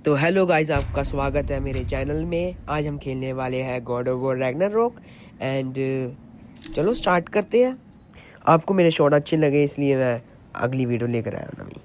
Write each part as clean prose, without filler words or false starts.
तो hello guys, आपका स्वागत है मेरे चैनल में। आज हम खेलने वाले हैं God of war Ragnarok and चलो स्टार्ट करते हैं। आपको मेरे शॉट अच्छे लगे इसलिए मैं अगली वीडियो लेकर आया हूँ नवी।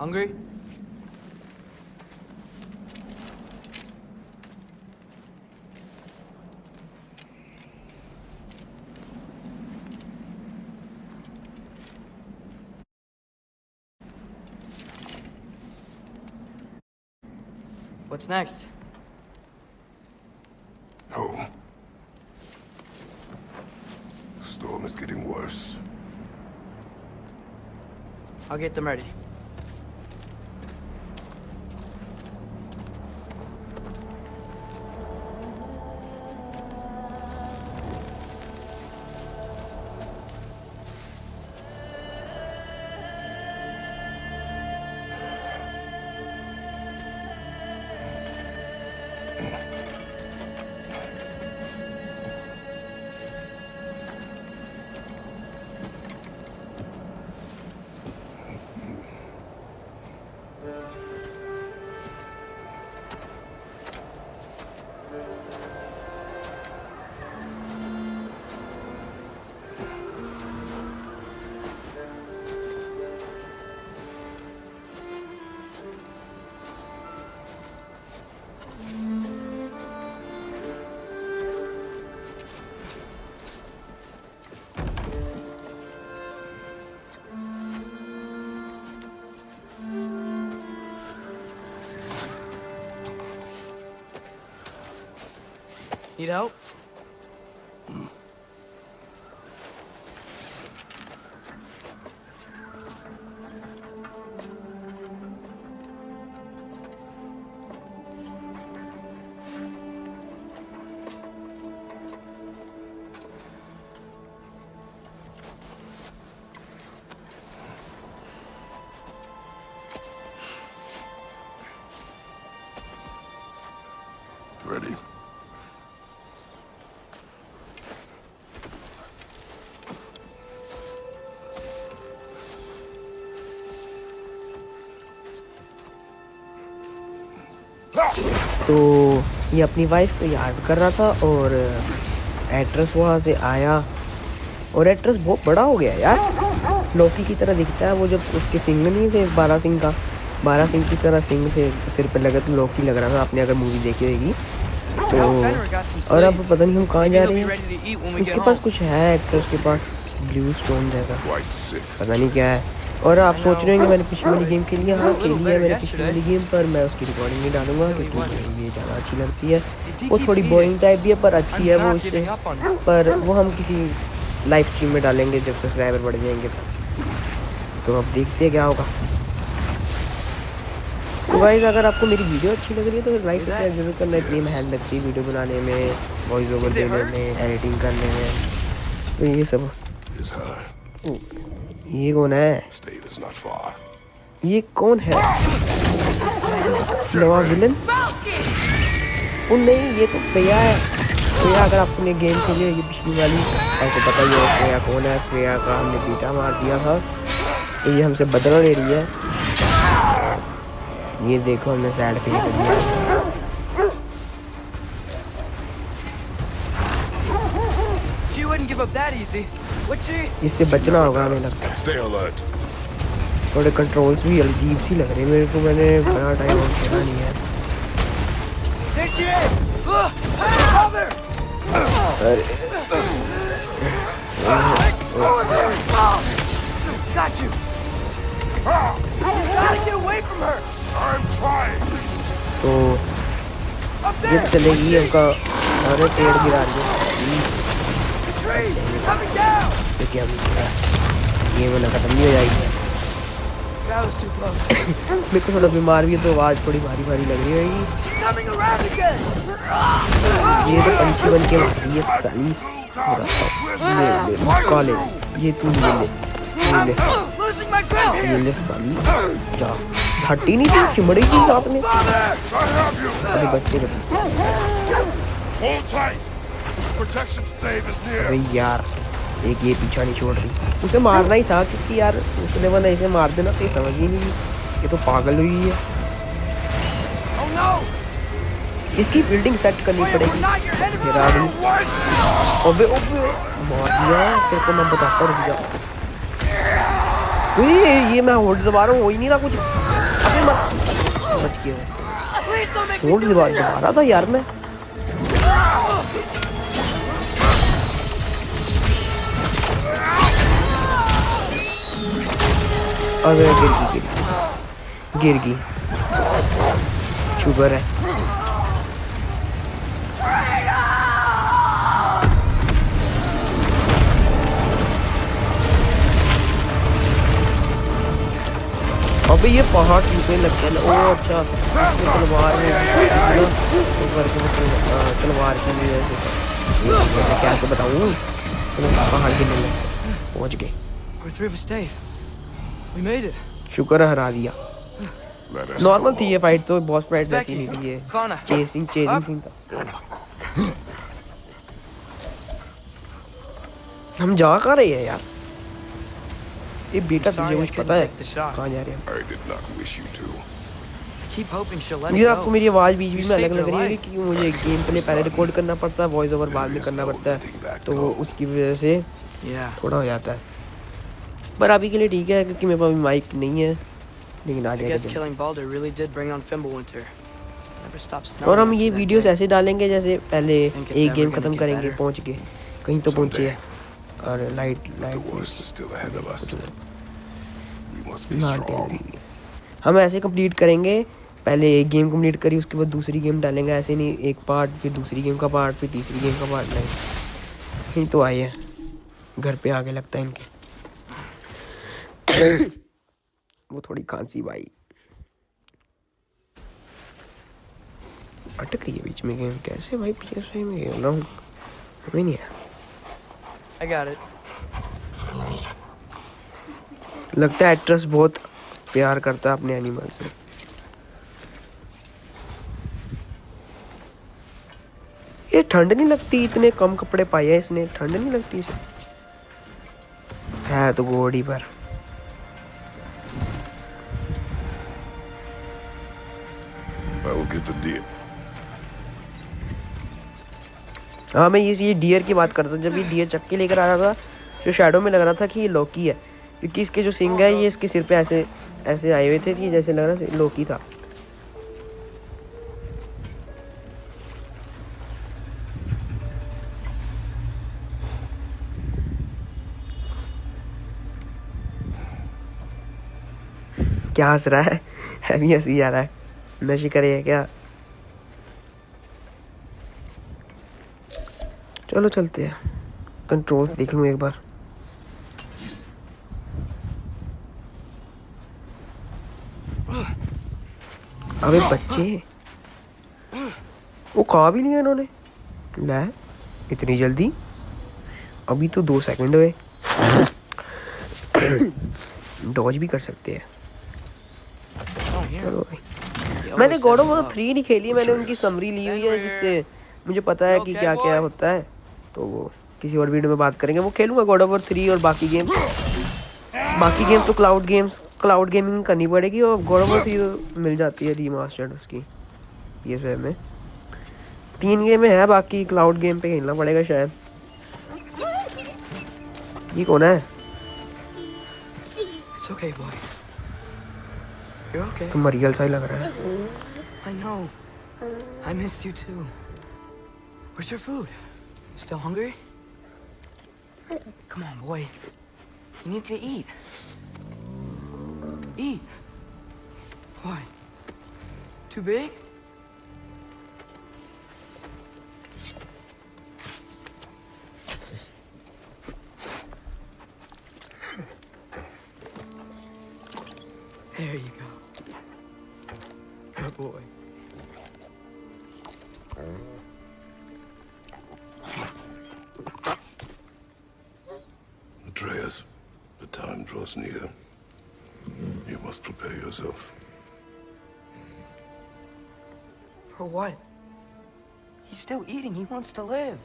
Hungry? What's next? Home. Storm is getting worse. I'll get them ready. Need help? Ready? तो ये अपनी वाइफ को याद कर रहा था और एक्ट्रेस वहाँ से आया और एक्ट्रेस बहुत बड़ा हो गया यार। लोकी की तरह दिखता है वो, जब उसके सिंग नहीं थे बारह सिंह की तरह सिंग थे सिर पे लगे तो लोकी लग रहा था। आपने अगर मूवी देखी होगी तो। और अब पता नहीं हम कहाँ जा रहे हैं। इसके पास कुछ है, एक्ट्रेस के पास ब्लू स्टोन जैसा, पता नहीं क्या है। और आप सोच रहे होंगे मैंने पिछली वाली गेम खेली है। हाँ खेली है मैंने पिछली वाली गेम, पर मैं उसकी रिकॉर्डिंग नहीं डालूंगा क्योंकि मुझे ये ज़्यादा अच्छी लगती है। वो थोड़ी बोरिंग टाइप भी है पर अच्छी है वो इससे, पर वो हम किसी लाइव स्ट्रीम में डालेंगे जब सब्सक्राइबर बढ़ जाएंगे तो अब देखते हैं क्या होगा। तो गाइस, अगर आपको मेरी वीडियो अच्छी लग रही है तो लाइक सब्सक्राइब जरूर करना। इतनी मेहनत लगती है वीडियो बनाने में, वॉइस ओवर देने में, एडिटिंग करने में, तो ये सब। ये कौन है? ये कौन है? नवा विलन? ओ नहीं, ये तो भैया है। तो यार अगर आपने गेम खेली है ये पिछली वाली, आपको पता ही है श्रेया कौन है। श्रेया का हमने बीटा मार दिया था, तो ये हमसे बदला ले रही है। ये देखो हमने सैड फेंक दिया। She wouldn't give up that easy, would she? इससे बचना होगा हमें लगता है। Stay alert. थोड़े कंट्रोल्स भी अजीब सी लग रही है मेरे को, मैंने बड़ा टाइम और खेला नहीं है। There she is! Father! अरे Got you! You gotta get away from her! I'm trying. तो Up ये there! चलेगी उनका। अरे पेड़ गिरा रही है The tree! Coming down! तो क्या ये वाला खत्म नहीं हो जाएगी। That was too close. मेरे को थोड़ा बीमार भी है तो आवाज़ थोड़ी भारी भारी लग रही है। She's coming around again! ये तो पंछी बन के मार रही है साली। ले कॉले, ये तू ले ले, ये ले, Losing my grip! ये ले साली। जा हटी नहीं थी, चिमड़ेगी साथ में। I have you. अरे बच्चे बच्चे, Hold tight. Protection stave is अरे near. यार एक ये पीछा नहीं छोड़ रही। उसे मारना ही था क्योंकि यार उसने बंदा इसे मार देना तो ये समझ ही नहीं, ये तो पागल हुई है। Oh no! इसकी फील्डिंग सेट करनी Wait, we're पड़ेगी। not your enemy! गिरा दी। अबे अबे मार दिया, तेरे को मैं बताता रुक जा। ये मैं होल्ड दबा रहा हूँ, हो ही नहीं रहा कुछ। अबे मत, बच गया। Please don't make me hold do दबा this! रहा था यार मैं। अबे गिर गई शुगर है। अबे ये पहाड़ टूटने लग गया ना। ओ अच्छा, तलवार में तलवार की वजह से क्या तो बताऊँ। पहाड़ गिरने लगे, पहुँच गए। We're through the stave. We made it. शुक्र है हरा दिया। Let us normal go. थी ये फाइट तो, बॉस फाइट It's जैसी Becky. नहीं थी ये। Fauna. Chasing Up. सीन था। हम जा कहाँ रहे हैं यार? ये बेटा तुझे Sorry I कुछ couldn't पता है take the shot. कहाँ जा रहे हैं? I did not wish you to. Keep hoping she'll let me ये go. आपको मेरी आवाज़ बीच बीच में You अलग saved लग her रही है life. क्योंकि मुझे गेम प्ले पहले रिकॉर्ड करना पड़ता है, वॉइस ओवर बाद में करना पड़ता है, तो वो उसकी वजह से Yeah. थोड़ा हो जाता है। पर अभी के लिए ठीक है क्योंकि मेरे पास माइक नहीं है, लेकिन आ I guess जाएगा। killing Baldur really did bring on Fimbulwinter. Never stopped snowing. और हम ये after that वीडियोस day. ऐसे डालेंगे जैसे पहले Think it's एक ever गेम gonna खत्म get करेंगे, better? पहुंच के कहीं तो पहुंचे हैं। और light The worst is still ahead of us. We must be light strong. हम ऐसे कंप्लीट करेंगे, पहले एक गेम कंप्लीट करी उसके बाद दूसरी गेम डालेंगे, ऐसे नहीं एक पार्ट फिर दूसरी गेम का पार्ट फिर तीसरी गेम का पार्ट। नहीं यही तो आए हैं, घर पे आगे लगता है इनके। वो थोड़ी खांसी भाई अटक रही है बीच में गेम। कैसे भाई PS5 में खेल रहा हूँ, हमें नहीं है। I got it. लगता है एक्ट्रेस बहुत प्यार करता है अपने एनिमल से। ये ठंड नहीं लगती, इतने कम कपड़े पाए हैं इसने, ठंड नहीं लगती इसे। है तो घोड़ी पर। I will get the deer. हाँ मैं ये डियर की बात करता हूँ। जब ये डियर चक्के लेकर आ रहा था जो शैडो में लग रहा था कि ये लोकी है, क्योंकि इसके जो सिंग है ये इसके सिर पे ऐसे ऐसे आए हुए थे कि जैसे लग रहा था लोकी था। क्या हंस रहा है? हैवी हंसी आ रहा है। नशे करे क्या? चलो चलते हैं, कंट्रोल्स देख लूँ एक बार। अबे बच्चे वो खा भी लिया इन्होंने, ले इतनी जल्दी? अभी तो 2 सेकंड हुए। डॉज भी कर सकते हैं। Oh, here. चलो भाई, You मैंने always God said of war love. 3 नहीं खेली, मैंने उनकी समरी ली हुई है जिससे मुझे पता है कि क्या क्या होता है, तो वो किसी और वीडियो में बात करेंगे। वो खेलूंगा गॉड ऑफ वॉर 3 और बाकी गेम तो क्लाउड गेमिंग करनी पड़ेगी, और गॉड ऑफ वॉर 3 मिल जाती है रीमास्टर्ड उसकी PS5 में। 3 गेम है, बाकी क्लाउड गेम पे खेलना पड़ेगा शायद। ये कौन है? It's okay, boy. You're okay. तो मरियल सा ही लग रहा है। I know. I missed you too. Where's your food? Still hungry? Come on, boy. You need to eat. Eat. Why? Too big? There you go. Good boy. Atreus, the time draws near. You must prepare yourself. For what? He's still eating. He wants to live.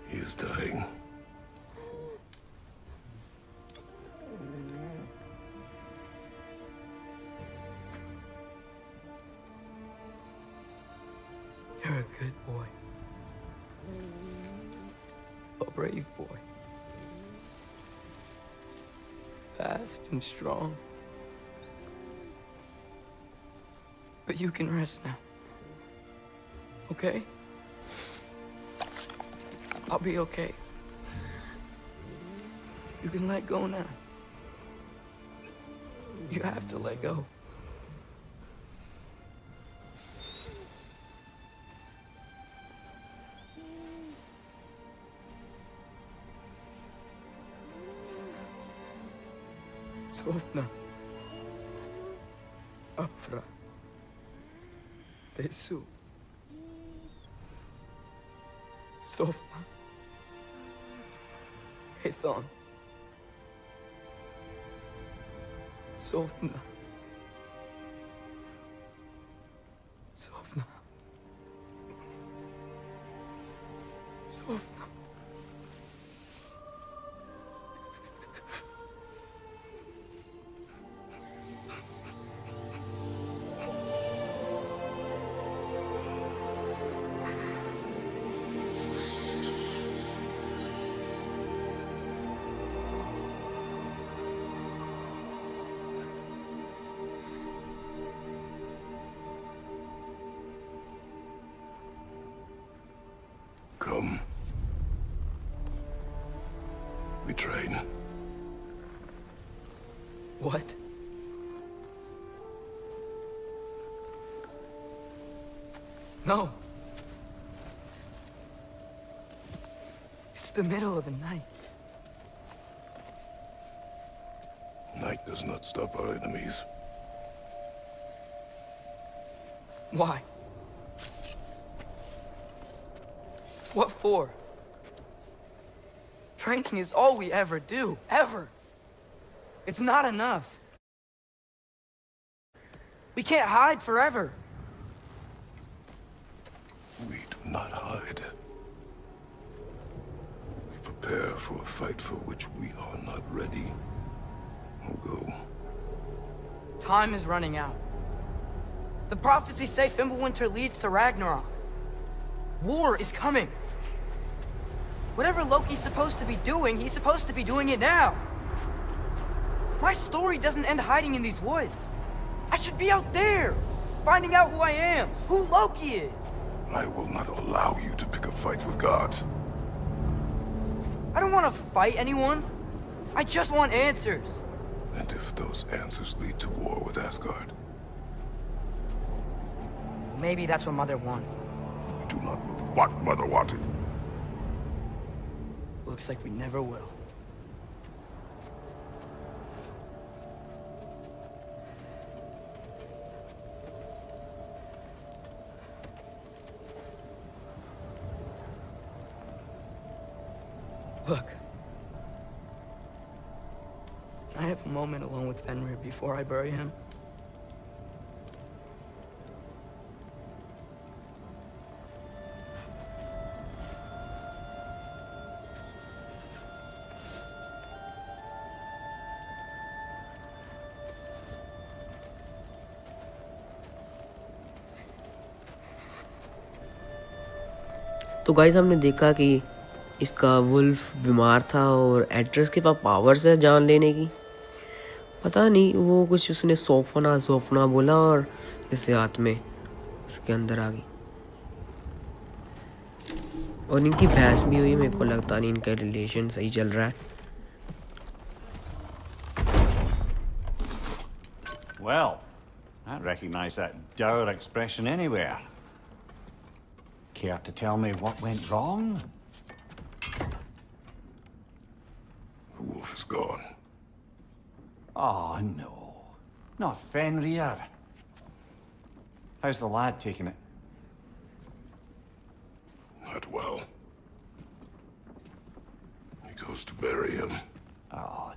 He is dying. You're a good boy. A brave boy. Fast and strong. But you can rest now. Okay? I'll be okay. You can let go now. You have to let go. Sofna. Afra. Tesu. Sofna. Hathon. Sofna. Sofna. Sofna. Come. We train. What? No. It's the middle of the night. Night does not stop our enemies. Why? What for? Training is all we ever do, ever. It's not enough. We can't hide forever. We do not hide. We prepare for a fight for which we are not ready. Go. Time is running out. The prophecies say Fimbulwinter leads to Ragnarok. War is coming. Whatever Loki's supposed to be doing, he's supposed to be doing it now. My story doesn't end hiding in these woods. I should be out there, finding out who I am, who Loki is. I will not allow you to pick a fight with gods. I don't want to fight anyone. I just want answers. And if those answers lead to war with Asgard? Maybe that's what Mother wanted. We do not know what Mother wanted. Looks like we never will. Look. Can I have a moment alone with Fenrir before I bury him? तो guys हमने देखा कि इसका wolf बीमार था और एट्रस के पास powers है जान लेने की। पता नहीं वो कुछ उसने सोफना बोला और इससे हाथ में उसके अंदर आ गई। और इनकी बहस भी हुई, मेरे को लगता नहीं इनका रिलेशन सही चल रहा है। Well, I recognize that dour expression anywhere. Care to tell me what went wrong? The wolf is gone. Oh, no. Not Fenrir. How's the lad taking it? Not well. He goes to bury him. Oh,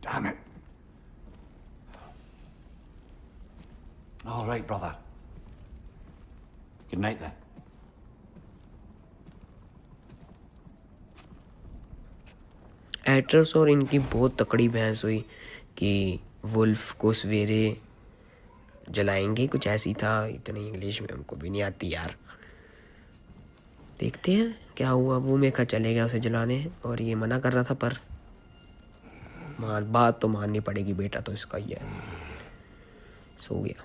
damn it. All right, brother. Good night, then. एट्रस और इनकी बहुत तकड़ी बहस हुई कि wolf को सवेरे जलाएंगे, कुछ ऐसी था। इतनी इंग्लिश में हमको भी नहीं आती यार। देखते हैं क्या हुआ। वो मेखा चले गया उसे जलाने और ये मना कर रहा था, पर बात तो माननी पड़ेगी, बेटा तो इसका ही है। सो गया।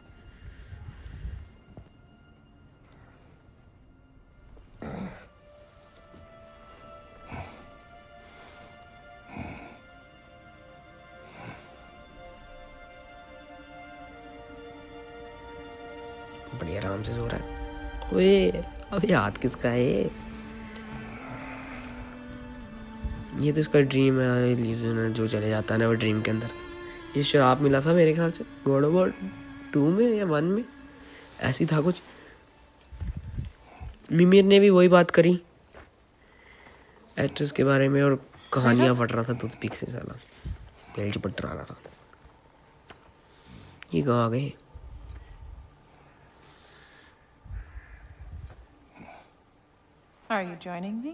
बड़ी आराम से सो रहा है। ओए अबे हाथ किसका है? ये तो इसका ड्रीम है, जो चले जाता है ना वो ड्रीम के अंदर। ये शराब मिला था मेरे ख्याल से गॉड ऑफ वॉर 2 में या 1 में, ऐसी था कुछ। मिमिर ने भी वही बात करी एट्रस के बारे में और कहानियां पढ़ रहा था टूथपिक से, साला बेल्ट पट रहा था। ये कहाँ आ गए? Are you joining me?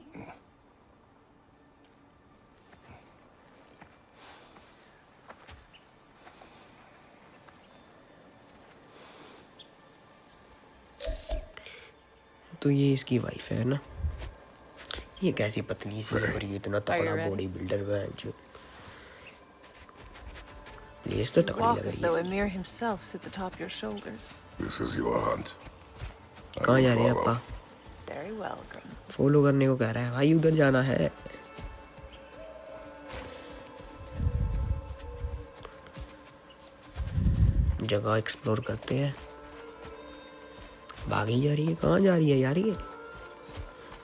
तो ये इसकी वाइफ है ना। ये कैसी पतली सी है और ये इतना तगड़ा बॉडी बिल्डर है जो। ये तो तगड़ी Walk लग as रही though है। Emir himself sits atop your shoulders. This is your hunt. कहाँ जा रहे हैं अपा? Very well, Grim. फॉलो करने को कह रहा है भाई, उधर जाना है। जगह एक्सप्लोर करते हैं। भागी जा रही है, कहाँ जा रही है यार ये?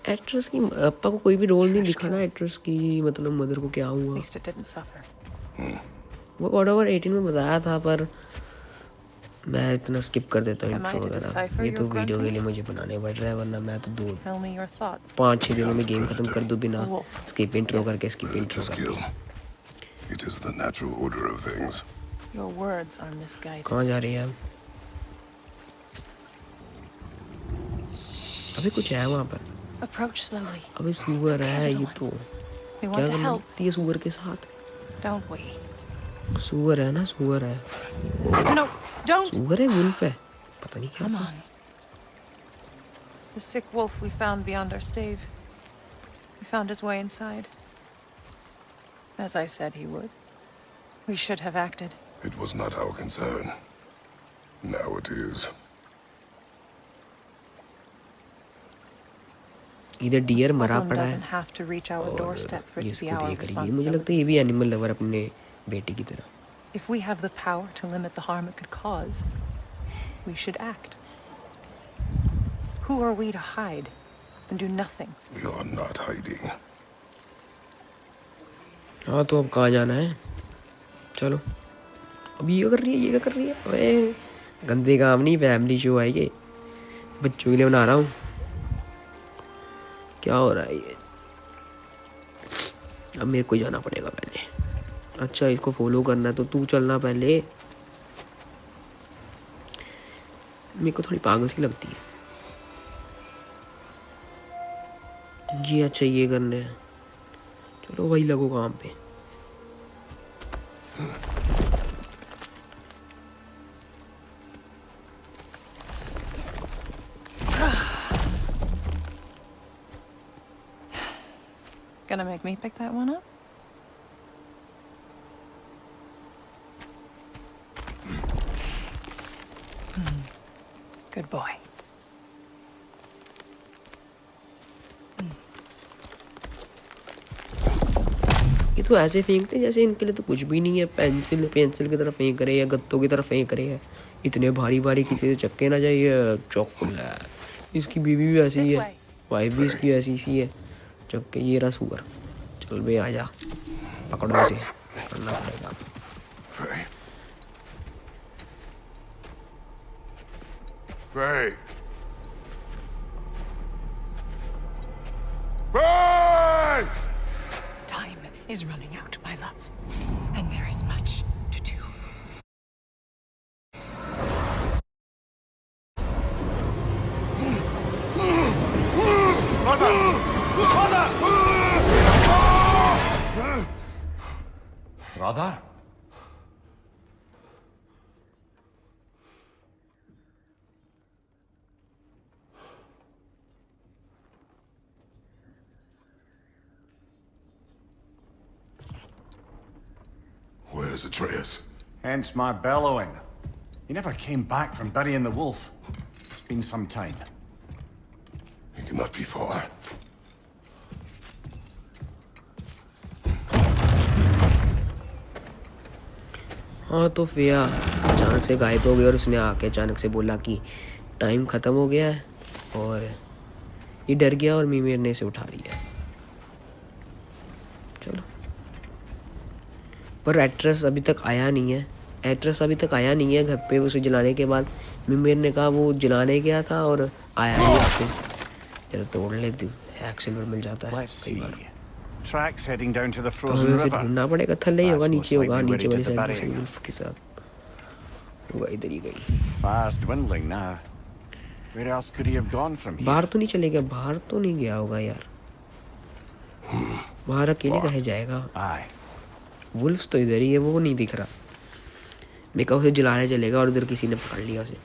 एक्ट्रेस की अपा को कोई भी रोल नहीं दिखा ना एक्ट्रेस की, मतलब मदर को क्या At हुआ। least it didn't suffer. वो गॉड ऑफ वॉर 18 में बताया था, पर मैं इतना स्किप कर देता हूँ Am I इंट्रो to वगैरह। decipher ये तो your वीडियो के grunting? लिए मुझे बनाने पड़ रहा है, वरना मैं तो Tell me your thoughts. 5-6 दिनों में गेम खत्म कर दूं बिना Wolf. स्किप इंट्रो करके स्किप इंट्रो Just करके। kill. It is the natural order of things. Your words are misguided. कहाँ जा रही है? अभी कुछ है वहाँ पर। Approach slowly. अबे सुअर है ये तो। We क्या want to करना help, है सुअर के साथ? don't we? सुअर है ना, सुअर है। No, don't! सुअर है, वुल्फ है, पता नहीं क्या Come था। on. The sick wolf we found beyond our stave. We found his way inside. As I said he would. We should have acted. It was not our concern. Now it is. इधर dear मरा Problem पड़ा doesn't है have to reach our और doorstep for ये it to be इसको our देख रही है। मुझे लगता responsibility. है ये भी एनिमल लवर अपने बेटे की तरह। If we have the power to limit the harm it could cause, we should act. Who are we to hide and do nothing? We are not hiding. हाँ तो अब कहाँ जाना है? चलो। अब ये कर रही है, ये क्या कर रही है? ओए गंदे काम नहीं, फैमिली शो है ये, बच्चों के लिए बना रहा हूँ। क्या हो रहा है ये? अब मेरे को जाना पड़ेगा पहले। अच्छा इसको फॉलो करना है तो तू चलना पहले। मेरे को थोड़ी पागल सी लगती है ये। अच्छा ये करने हैं, चलो वही लगो काम पे। gonna make me pick that one up? Good boy. ये तो ऐसे फेंकते हैं जैसे इनके लिए तो कुछ भी नहीं है, पेंसिल पेंसिल की तरफ फेंक रहे हैं, गत्तों की तरफ फेंक रहे हैं। इतने भारी भारी किसी से चक्के ना जाइए। चौकुला इसकी बीवी भी ऐसी है, वाइफ भी इसकी ऐसी सी है। चक्के ये रहा सुअर। चल बे आजा, पकड़ो इसे, करना पड़ेगा। Faye! Faye! Time is running out, my love. And there is much to do. Brother? Where's Atreus? Hence my bellowing. He never came back from burying the wolf. It's been some time. He cannot be far. हाँ तो फिया अचानक से गायब हो गया और उसने आके अचानक से बोला कि टाइम ख़त्म हो गया है, और ये डर गया और मीमेर ने इसे उठा लिया। चलो, पर एट्रेस अभी तक आया नहीं है। एट्रेस अभी तक आया नहीं है घर पे। उसे जलाने के बाद मीमेर ने कहा वो जलाने गया था और आया नहीं वापस। जरा तोड़ लेती, हैक सिल्वर मिल जाता है Let's कई see. Bar. Tracks heading down to the हमें frozen उसे river. ढूंढना पड़ेगा, थल्ले ही होगा, That's नीचे most होगा, likely where नीचे he वाली did the साइड से burying. वुल्फ के साथ होगा। इधर ही गई। Fire's dwindling now. Where else could he have gone from here? बाहर तो नहीं चले गया, बाहर तो नहीं गया होगा यार। बाहर अकेले कहे जाएगा। Aye. वुल्फ्स तो इधर ही है, वो नहीं दिख रहा। मैं कहा उसे जलाने चलेगा और उधर किसी ने पकड़ लिया उसे।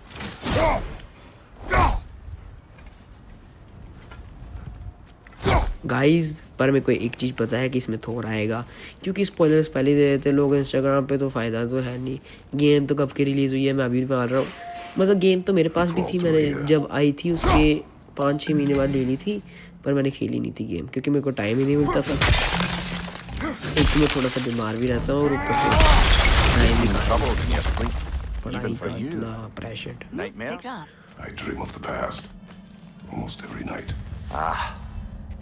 गाइस, पर मेरे को एक चीज़ पता है कि इसमें थोर आएगा, क्योंकि स्पॉयलर्स पहले दे देते लोग इंस्टाग्राम पे, तो फ़ायदा तो है नहीं। गेम तो कब की रिलीज़ हुई है, मैं अभी भी मार रहा हूँ। मतलब गेम तो मेरे पास भी थी, मैंने जब आई थी उसके 5-6 महीने बाद ले ली थी, पर मैंने खेली नहीं थी गेम, क्योंकि मेरे को टाइम ही नहीं मिलता था। एक तो मैं थोड़ा सा बीमार भी रहता हूँ और ऊपर से टाइम भी Troubled in your sleep. पढ़ाई Even का for you. इतना pressure. Nightmares? I dream of the past. Almost every night.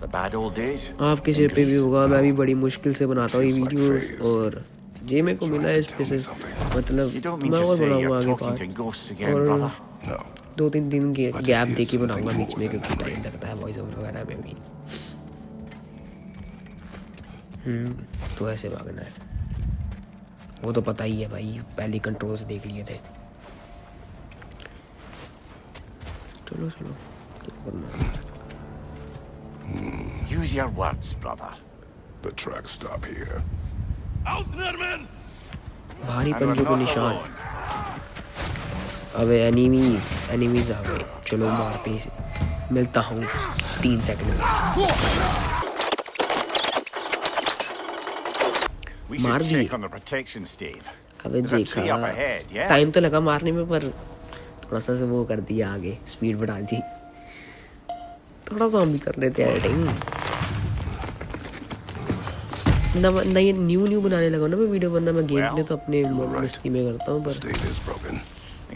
The bad old days? आपके सिर पे भी होगा। मैं भी बड़ी मुश्किल से बनाता हूँ ये वीडियोस, और जे मेरे को मिला है इस पे से, मतलब You don't mean मैं to और say बनाऊंगा you're आगे talking to part, ghosts again, और brother? No. 2-3 दिन के But gap it they is के बनाऊंगा something बीच में, more क्योंकि than टाइम लगता है वॉइस ओवर वगैरह में भी। तो ऐसे भागना है, वो तो पता ही है भाई, पहले कंट्रोल्स देख लिए थे। चलो चलो, क्या करना है? Use your words, brother. The tracks stop here. भारी And we're पंजों के not निशान। alone. अबे एनिमीज आ गए। चलो मारते हैं इसे। मिलता हूँ 3 सेकंड में। We मार should दिए। check on the protection stave. अबे There's a tree up देखा, ahead, yeah? टाइम तो लगा मारने में, पर थोड़ा सा से वो कर दिया, आगे स्पीड बढ़ा दी। थोड़ा सा हम भी कर लेते हैं एडिटिंग। ना ये न्यू बनाने लगा ना मैं वीडियो, वरना मैं गेम प्ले तो अपने मस्ती में करता हूँ, The पर stave is broken.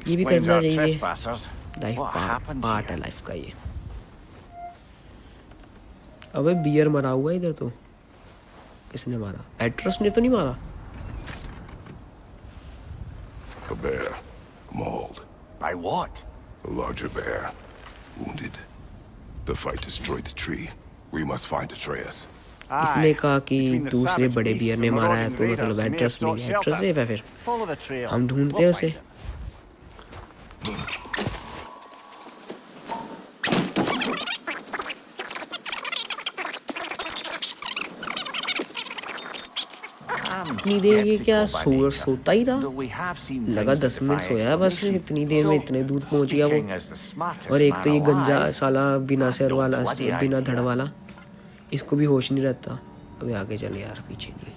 ये भी Explains करना our चाहिए। trespassers. Life What happened part है here? लाइफ का ये। अबे बियर मरा हुआ है इधर तो। किसने मारा? एट्रस ने तो नहीं मारा। A bear. Mauled. By what? A larger bear. Wounded. The fight destroyed the tree. We must find Atreus. इसने Aye. कहा कि Between the दूसरे savage बड़े beasts बियर ने and मारा है, marauding तो raiders, मतलब they may have एट्रस sought नहीं है। एट्रस shelter. सेफ है फिर। Follow the trail. हम ढूंढते हैं We'll उसे। find them. इतनी देर ये क्या सोता ही रहा? लगा 10 मिनट सोया है बस, इतनी देर में इतने दूर पहुंच गया वो। और एक तो ये गंजा साला बिना सिर वाला, बिना धड़ वाला, इसको भी होश नहीं रहता। अबे आगे चले यार, पीछे नहीं।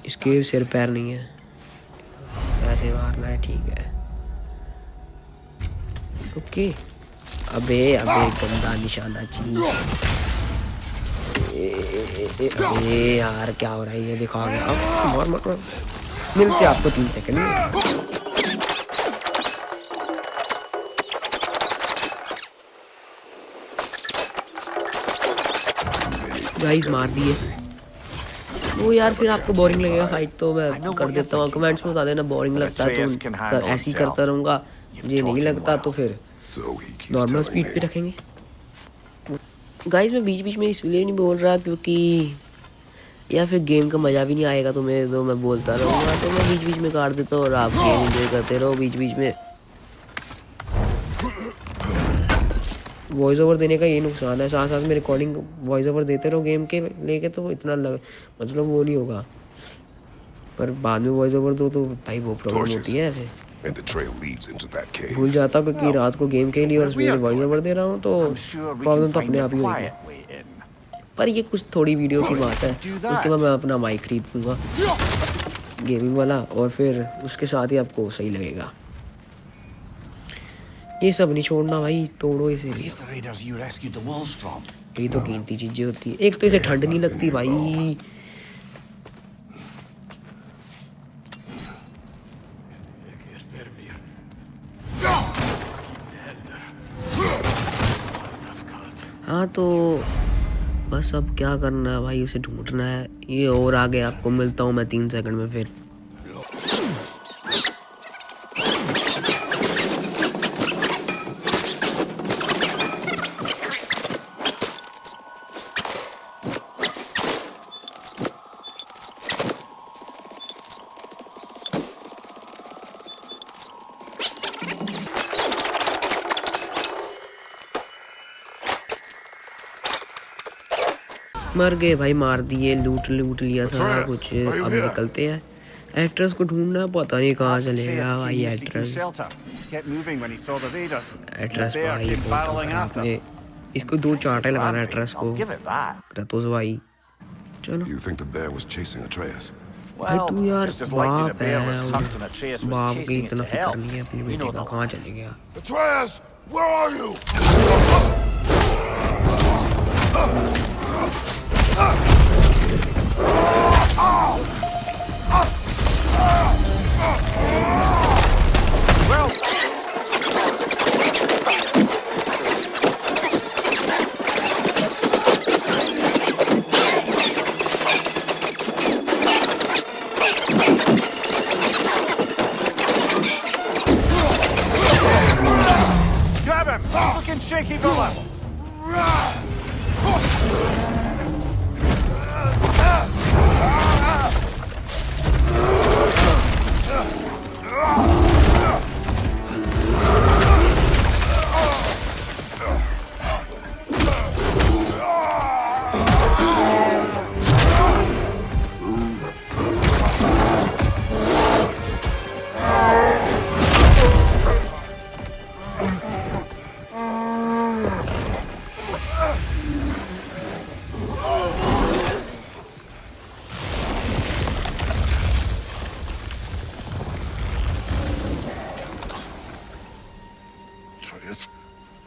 इसके सिर पैर नहीं है, ऐसे मारना है, ठीक है। ओके। अबे अबे गंदा निशाना चीज। अबे यार क्या हो रहा है, ये दिखा गया। मार मार मार। मिलते आपको 3 सेकंड में। गाइस मार दिए वो यार, फिर आपको बोरिंग लगेगा फाइट तो मैं कर देता हूँ। कमेंट्स में बता देना बोरिंग लगता है तो ऐसे ही करता रहूँगा, मुझे नहीं लगता तो फिर नॉर्मल स्पीड पे रखेंगे। गाइस मैं बीच बीच में इसलिए नहीं बोल रहा क्योंकि या फिर गेम का मज़ा भी नहीं आएगा तुम्हें, तो मैं बोलता रहूँगा, तो मैं बीच बीच में काट देता हूँ और आप गेम एंजॉय करते रहो बीच बीच में। वॉइस ओवर देने का ये नुकसान है, साथ साथ में रिकॉर्डिंग वॉइस ओवर देते रहो गेम के लेके, तो इतना मतलब वो नहीं होगा, पर बाद में वॉइस ओवर दो तो भाई वो प्रॉब्लम होती है ऐसे। भूल जाता हूँ क्योंकि रात को गेम के लिए और सवेरे वॉइस ओवर दे रहा हूँ, तो प्रॉब्लम तो अपने आप ही होगी। पर ये कुछ थोड़ी वीडियो की बात है, उसके बाद मैं अपना माइक खरीद लूँगा गेमिंग वाला, और फिर उसके साथ ही आपको सही लगेगा। ये सब नहीं छोड़ना भाई, तोड़ो इसे। ये तो कीमती चीजें होती है। एक तो इसे ठंड नहीं लगती भाई। हाँ तो बस अब क्या करना है भाई, उसे ढूंढना है। ये और आगे आपको मिलता हूँ मैं 3 सेकंड में फिर। मर गए भाई, मार दिए, लूट लिया सारा कुछ। अब निकलते हैं। एक्ट्रेस को ढूंढना, पता नहीं कहाँ चलेगा भाई एक्ट्रेस। एक्ट्रेस भाई आपने इसको 2 चांटे लगाना एक्ट्रेस को, रतोस भाई। चलो भाई तू यार बाप है, बाप की इतना फिक्र नहीं है अपनी बेटे का, कहाँ चले गया। Grab him! Looking shaky, fella!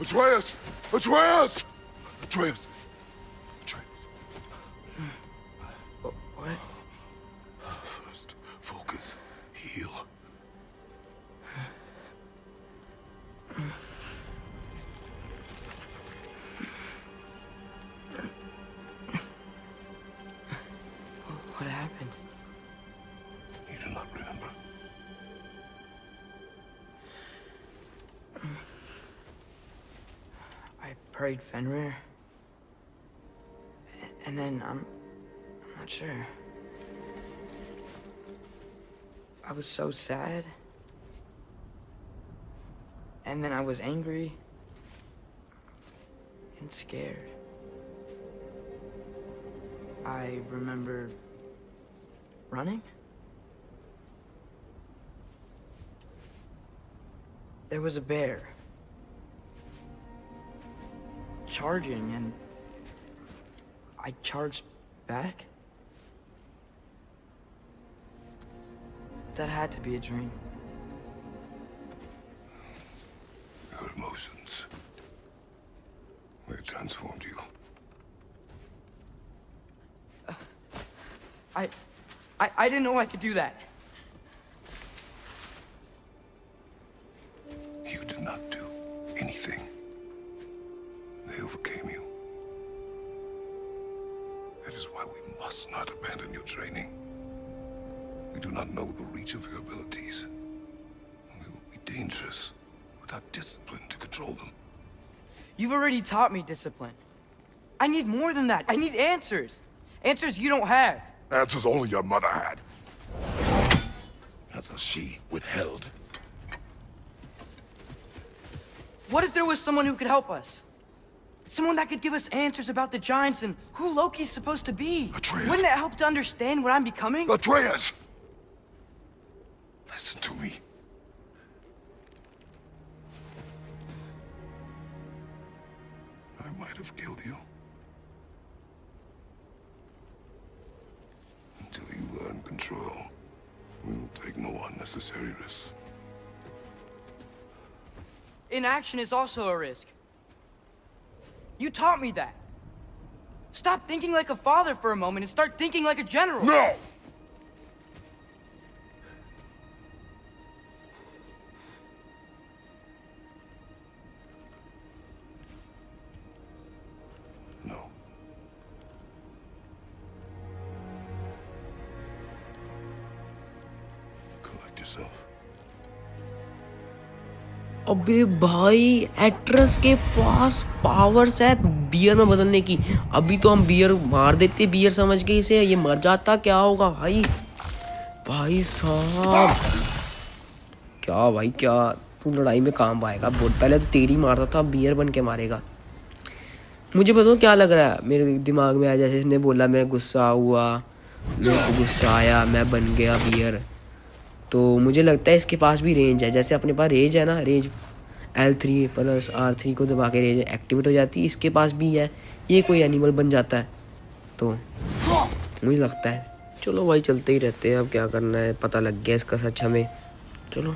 Atreus! Atreus! Atreus! Atreus! What? First, focus. Heal. What happened? You do not remember. I prayed Fenrir. And then I'm not sure. I was so sad. And then I was angry and scared. I remember running. There was a bear charging, and I charged back? That had to be a dream. Your emotions. They transformed you. I didn't know I could do that. You did not do anything. They overcame you. That is why we must not abandon your training. We do not know the reach of your abilities. They will be dangerous without discipline to control them. You've already taught me discipline. I need more than that. I need answers. Answers you don't have. Answers only your mother had. Answers she withheld. What if there was someone who could help us? Someone that could give us answers about the Giants and who Loki's supposed to be. Atreus. Wouldn't it help to understand what I'm becoming? Atreus! Listen to me. I might have killed you. Until you learn control, we will take no unnecessary risks. Inaction is also a risk. You taught me that. Stop thinking like a father for a moment and start thinking like a general. No! No. Collect yourself. अबे भाई एट्रस के पास powers है beer में बदलने की। अभी तो हम बियर मार देते बियर समझ के इसे, ये मर जाता क्या होगा भाई। भाई साहब क्या भाई क्या, तू लड़ाई में काम आएगा। बहुत पहले तो तेरी मारता था, बियर बन के मारेगा। मुझे बताओ क्या लग रहा है, मेरे दिमाग में आया जैसे इसने बोला मैं गुस्सा हुआ, मेरे को गुस्सा आया, मैं बन गया बियर। तो मुझे लगता है इसके पास भी रेंज है, जैसे अपने पास रेंज है ना, रेंज L3 + R3 को दबा के रेंज एक्टिवेट हो जाती है, इसके पास भी है। ये कोई एनिमल बन जाता है तो मुझे लगता है। चलो भाई चलते ही रहते हैं, अब क्या करना है, पता लग गया इसका सच हमें। चलो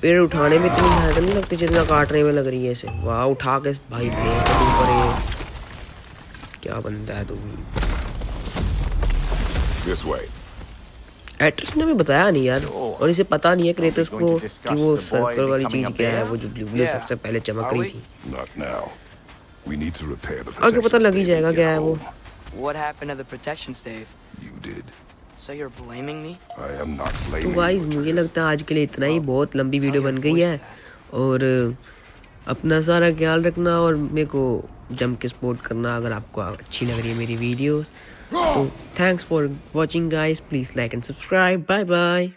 पेड़ उठाने में इतनी मेहनत नहीं लगती जितना काटने में लग रही है इसे। वाह उठा के भाई क्या बनता है तू भी। This way. एट्रस ने हमें बताया नहीं यार, और इसे पता नहीं है क्रेटस को कि वो सर्कल वाली चीज क्या है, वो जो ब्लू सबसे पहले चमक रही थी। Not now. We need to repair the आगे पता protection लग ही stave जाएगा and क्या get है वो। home. What happened to the protection stave? You did. So you're blaming me? I am not तो blaming गाइस you, मुझे Atreus. लगता है आज के लिए इतना ही, बहुत लंबी वीडियो बन गई है। और अपना सारा ख्याल रखना और मेरे को जम के सपोर्ट करना अगर आपको अच्छी लग रही है मेरी वीडियोस। तो thanks for watching guys, please like and subscribe, bye bye.